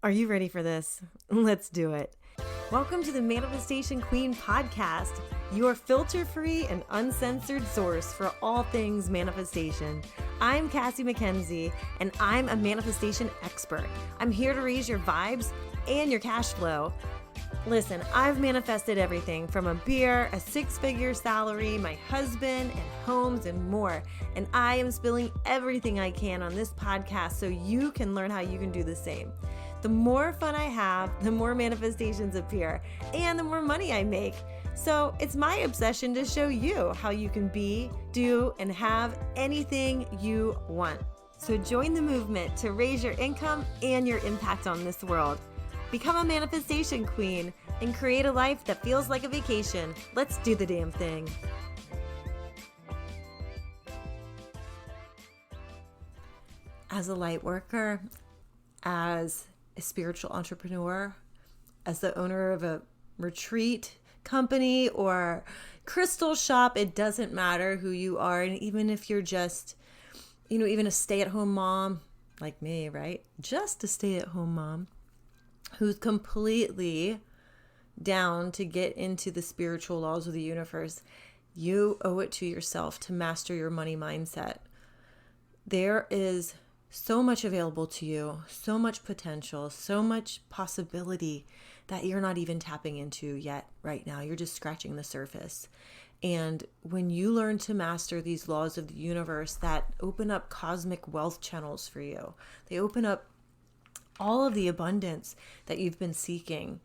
Are you ready for this? Let's do it. Welcome to the Manifestation Queen podcast, your filter-free and uncensored source for all things manifestation. I'm Cassie MacKenzie, and I'm a manifestation expert. I'm here to raise your vibes and your cash flow. Listen, I've manifested everything from a beer, a six-figure salary, my husband, and homes, and more. And I am spilling everything I can on this podcast so you can learn how you can do the same. The more fun I have, the more manifestations appear, and the more money I make. So it's my obsession to show you how you can be, do, and have anything you want. So join the movement to raise your income and your impact on this world. Become a manifestation queen and create a life that feels like a vacation. Let's do the damn thing. As a light worker, as a spiritual entrepreneur, as the owner of a retreat company or crystal shop, it doesn't matter who you are. And even if you're just, even a stay-at-home mom like me, right? Just a stay-at-home mom who's completely down to get into the spiritual laws of the universe, you owe it to yourself to master your money mindset. There is so much available to you, so much potential, so much possibility that you're not even tapping into yet right now. You're just scratching the surface. And when you learn to master these laws of the universe that open up cosmic wealth channels for you, they open up all of the abundance that you've been seeking,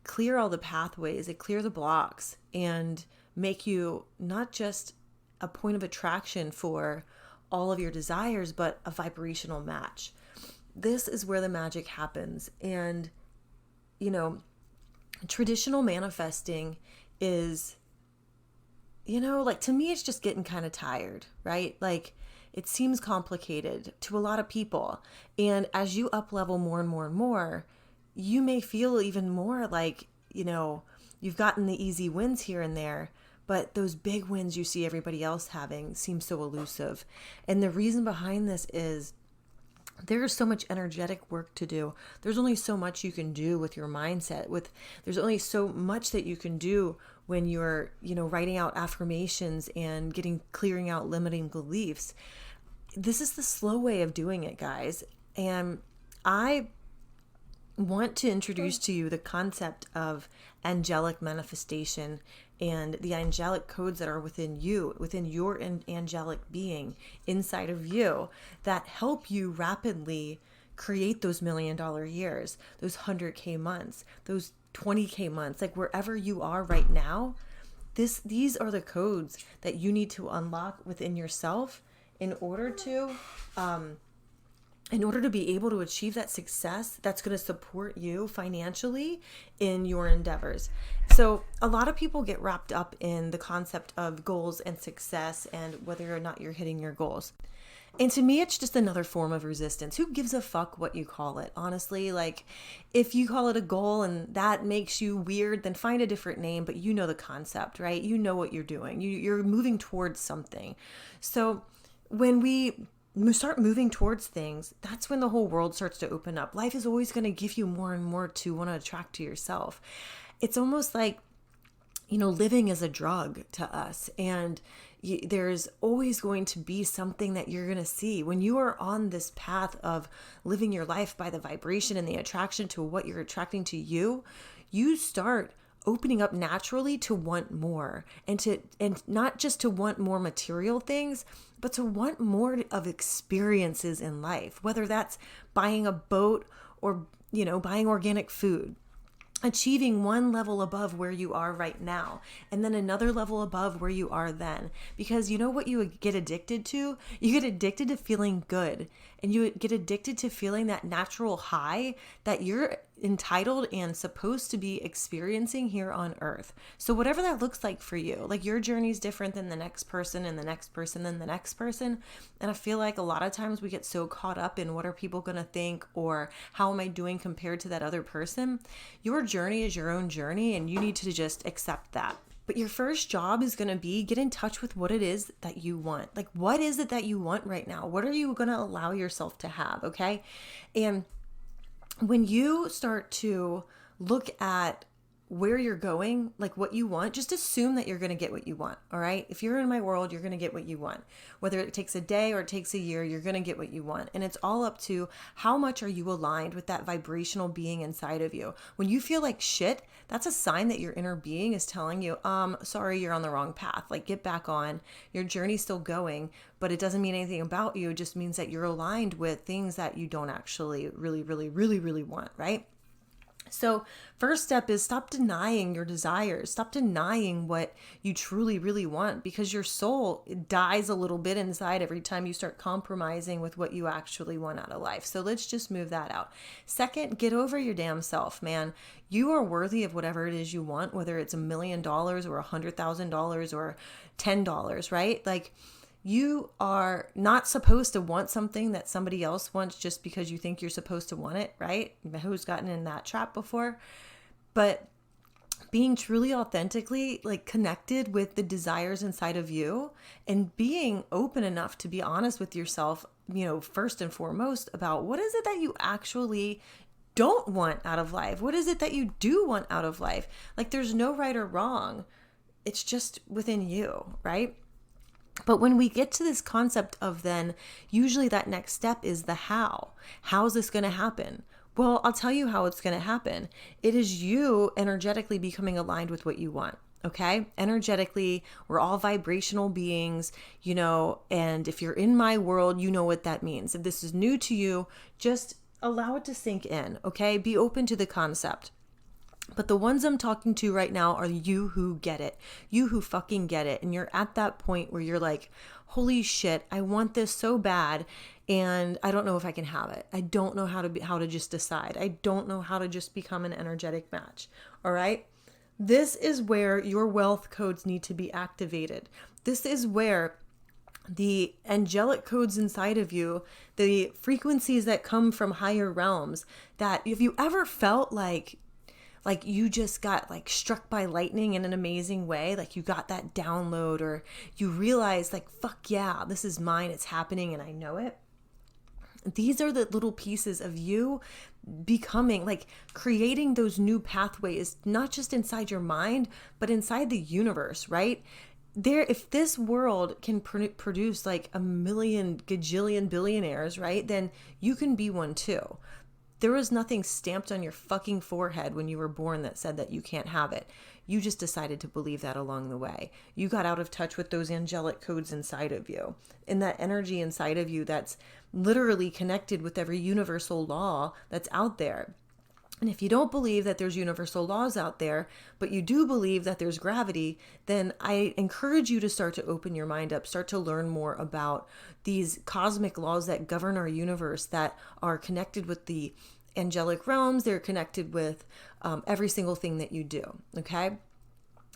clear all the pathways, they clear the blocks and make you not just a point of attraction for all of your desires, but a vibrational match. This is where the magic happens. And, traditional manifesting is, to me, it's just getting kind of tired, right? Like, it seems complicated to a lot of people. And as you up level more and more and more, you may feel even more like, you've gotten the easy wins here and there, but those big wins you see everybody else having seem so elusive. And the reason behind this is there's so much energetic work to do. There's only so much you can do with your mindset. There's only so much that you can do when you're, writing out affirmations and clearing out limiting beliefs. This is the slow way of doing it, guys. And I want to introduce to you the concept of angelic manifestation and the angelic codes that are within you, within your angelic being inside of you that help you rapidly create those $1 million years, those 100K months, those 20K months, like wherever you are right now. These are the codes that you need to unlock within yourself in order to be able to achieve that success that's going to support you financially in your endeavors. So a lot of people get wrapped up in the concept of goals and success and whether or not you're hitting your goals. And to me, it's just another form of resistance. Who gives a fuck what you call it? Honestly, like if you call it a goal and that makes you weird, then find a different name, but you know the concept, right? You know what you're doing. You're moving towards something. So when we start moving towards things, that's when the whole world starts to open up. Life is always going to give you more and more to want to attract to yourself. It's almost like, living is a drug to us. And there's always going to be something that you're going to see. When you are on this path of living your life by the vibration and the attraction to what you're attracting to you, you start opening up naturally to want more and not just to want more material things, but to want more of experiences in life, whether that's buying a boat or, buying organic food, achieving one level above where you are right now, and then another level above where you are then. Because you know what you get addicted to? You get addicted to feeling good, and you get addicted to feeling that natural high that you're entitled and supposed to be experiencing here on earth. So whatever that looks like for you, like your journey is different than the next person and the next person and the next person. And I feel like a lot of times we get so caught up in what are people going to think or how am I doing compared to that other person. Your journey is your own journey and you need to just accept that. But your first job is going to be get in touch with what it is that you want. Like, what is it that you want right now? What are you going to allow yourself to have? Okay. And when you start to look at where you're going, like what you want, just assume that you're going to get what you want. All right. If you're in my world, you're going to get what you want. Whether it takes a day or it takes a year, you're going to get what you want. And it's all up to how much are you aligned with that vibrational being inside of you. When you feel like shit, that's a sign that your inner being is telling you, sorry, you're on the wrong path. Like, get back on. Your journey's still going, but it doesn't mean anything about you. It just means that you're aligned with things that you don't actually really want, right? So first step is stop denying your desires. Stop denying what you truly, really want, because your soul dies a little bit inside every time you start compromising with what you actually want out of life. So let's just move that out. Second, get over your damn self, man. You are worthy of whatever it is you want, whether it's $1 million or $100,000 or $10, right? Like, you are not supposed to want something that somebody else wants just because you think you're supposed to want it, right? Who's gotten in that trap before? But being truly authentically like connected with the desires inside of you and being open enough to be honest with yourself, first and foremost about what is it that you actually don't want out of life? What is it that you do want out of life? Like, there's no right or wrong. It's just within you, right? But when we get to this concept of then, usually that next step is the how. How is this going to happen? Well, I'll tell you how it's going to happen. It is you energetically becoming aligned with what you want. Okay? Energetically, we're all vibrational beings, and if you're in my world, you know what that means. If this is new to you, just allow it to sink in. Okay? Be open to the concept. But the ones I'm talking to right now are you who get it. You who fucking get it. And you're at that point where you're like, holy shit, I want this so bad and I don't know if I can have it. I don't know how to just decide. I don't know how to just become an energetic match. All right? This is where your wealth codes need to be activated. This is where the angelic codes inside of you, the frequencies that come from higher realms, that if you ever felt like you just got like struck by lightning in an amazing way, like you got that download, or you realize like, fuck yeah, this is mine, it's happening and I know it. These are the little pieces of you becoming, like, creating those new pathways, not just inside your mind, but inside the universe, right? If this world can produce like 1 million gajillion billionaires, right, then you can be one too. There was nothing stamped on your fucking forehead when you were born that said that you can't have it. You just decided to believe that along the way. You got out of touch with those angelic codes inside of you, and that energy inside of you that's literally connected with every universal law that's out there. And if you don't believe that there's universal laws out there, but you do believe that there's gravity, then I encourage you to start to open your mind up, start to learn more about these cosmic laws that govern our universe, that are connected with the angelic realms. They're connected with every single thing that you do, okay?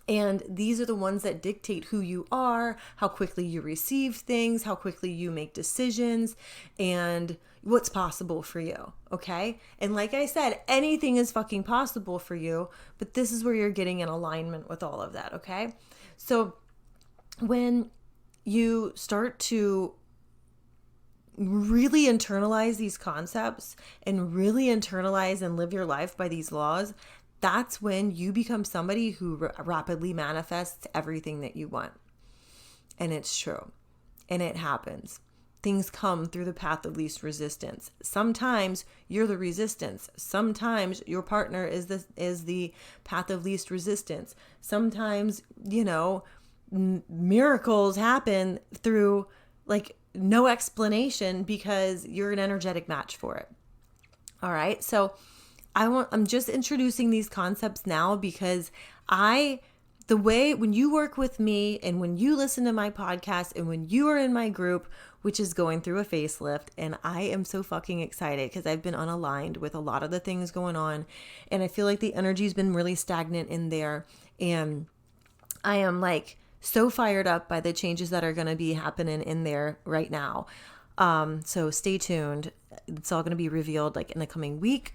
And these are the ones that dictate who you are, how quickly you receive things, how quickly you make decisions, and what's possible for you, okay? And like I said, anything is fucking possible for you, but this is where you're getting in alignment with all of that, okay? So when you start to really internalize these concepts and really internalize and live your life by these laws, that's when you become somebody who rapidly manifests everything that you want. And it's true. And it happens. Things come through the path of least resistance. Sometimes you're the resistance. Sometimes your partner is the path of least resistance. Sometimes, miracles happen through like no explanation because you're an energetic match for it. All right. So I'm just introducing these concepts now because when you work with me and when you listen to my podcast and when you are in my group, which is going through a facelift, and I am so fucking excited because I've been unaligned with a lot of the things going on, and I feel like the energy's been really stagnant in there, and I am like so fired up by the changes that are going to be happening in there right now. So stay tuned. It's all going to be revealed like in the coming week.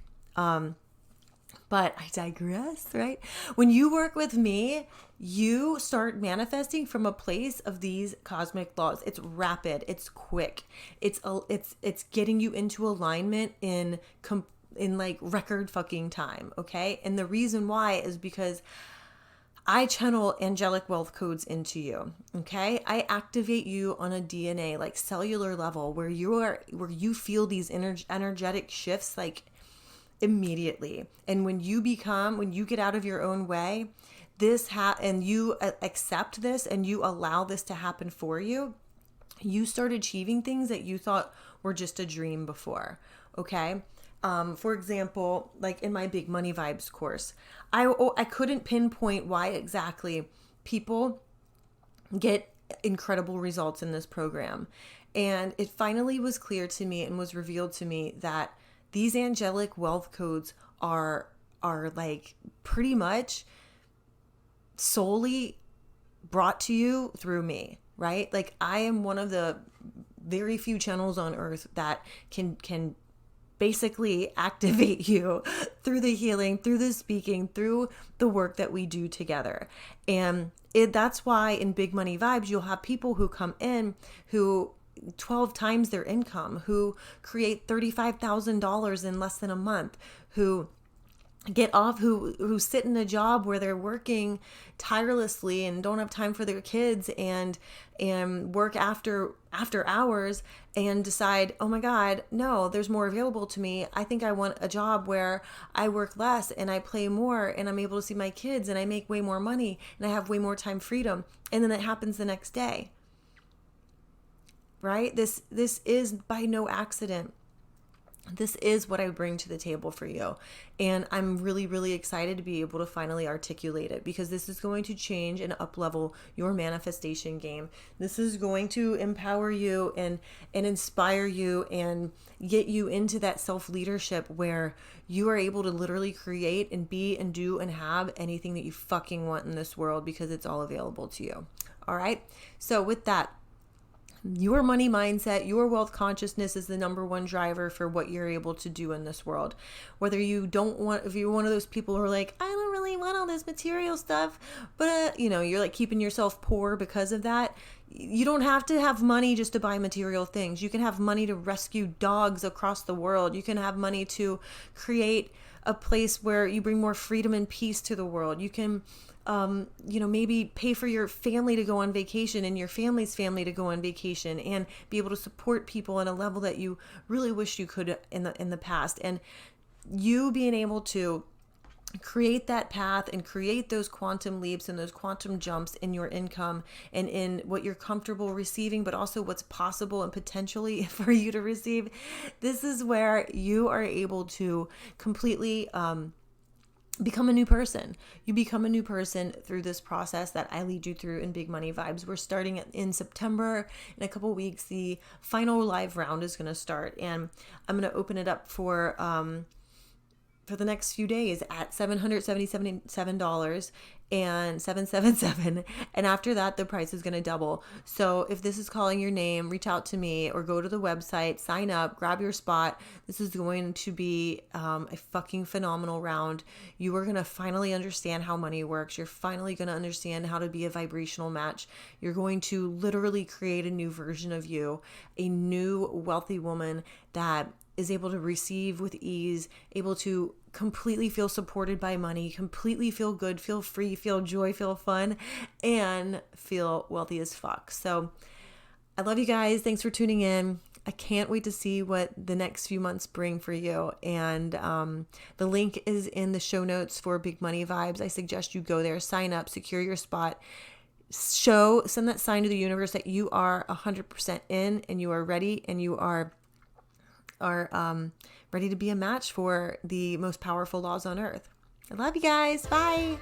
But I digress, right? When you work with me, you start manifesting from a place of these cosmic laws. It's rapid. It's quick. It's getting you into alignment in in like record fucking time. Okay. And the reason why is because I channel angelic wealth codes into you. Okay. I activate you on a DNA, like cellular level, where you feel these energetic shifts like immediately. And when you get out of your own way, and you accept this and you allow this to happen for you, you start achieving things that you thought were just a dream before. Okay. For example, like in my Big Money Vibes course, I couldn't pinpoint why exactly people get incredible results in this program. And it finally was clear to me and was revealed to me that these angelic wealth codes are like pretty much solely brought to you through me, right? Like I am one of the very few channels on earth that can basically activate you through the healing, through the speaking, through the work that we do together. And that's why in Big Money Vibes, you'll have people who come in who 12 times their income, who create $35,000 in less than a month, who get off, who sit in a job where they're working tirelessly and don't have time for their kids and work after hours and decide, oh my God, no, there's more available to me. I think I want a job where I work less and I play more and I'm able to see my kids and I make way more money and I have way more time freedom. And then it happens the next day. Right? This is by no accident. This is what I bring to the table for you. And I'm really, really excited to be able to finally articulate it, because this is going to change and up-level your manifestation game. This is going to empower you and inspire you and get you into that self-leadership where you are able to literally create and be and do and have anything that you fucking want in this world, because it's all available to you. All right? So with that, your money mindset, your wealth consciousness is the number one driver for what you're able to do in this world. Whether you if you're one of those people who are like, I don't really want all this material stuff, but you're like keeping yourself poor because of that. You don't have to have money just to buy material things. You can have money to rescue dogs across the world. You can have money to create a place where you bring more freedom and peace to the world. You can maybe pay for your family to go on vacation and your family's family to go on vacation and be able to support people on a level that you really wish you could in the past. And you being able to create that path and create those quantum leaps and those quantum jumps in your income and in what you're comfortable receiving, but also what's possible and potentially for you to receive. This is where you are able to completely, become a new person. You become a new person through this process that I lead you through in Big Money Vibes. We're starting in September. In a couple weeks, the final live round is going to start, and I'm going to open it up for the next few days at $777 and $777, and after that the price is going to double. So if this is calling your name, reach out to me or go to the website, sign up, grab your spot. This is going to be a fucking phenomenal round. You are going to finally understand how money works. You're finally going to understand how to be a vibrational match. You're going to literally create a new version of you, a new wealthy woman that is able to receive with ease, able to completely feel supported by money, completely feel good, feel free, feel joy, feel fun, and feel wealthy as fuck. So I love you guys. Thanks for tuning in. I can't wait to see what the next few months bring for you. And the link is in the show notes for Big Money Vibes. I suggest you go there, sign up, secure your spot, send that sign to the universe that you are 100% in and you are ready and you are ready to be a match for the most powerful laws on earth. I love you guys. Bye.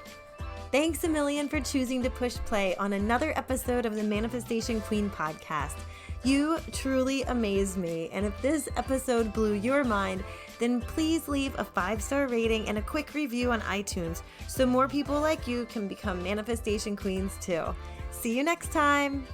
Thanks a million for choosing to push play on another episode of the Manifestation Queen podcast. You truly amaze me. And if this episode blew your mind, then please leave a 5-star rating and a quick review on iTunes so more people like you can become manifestation queens too. See you next time.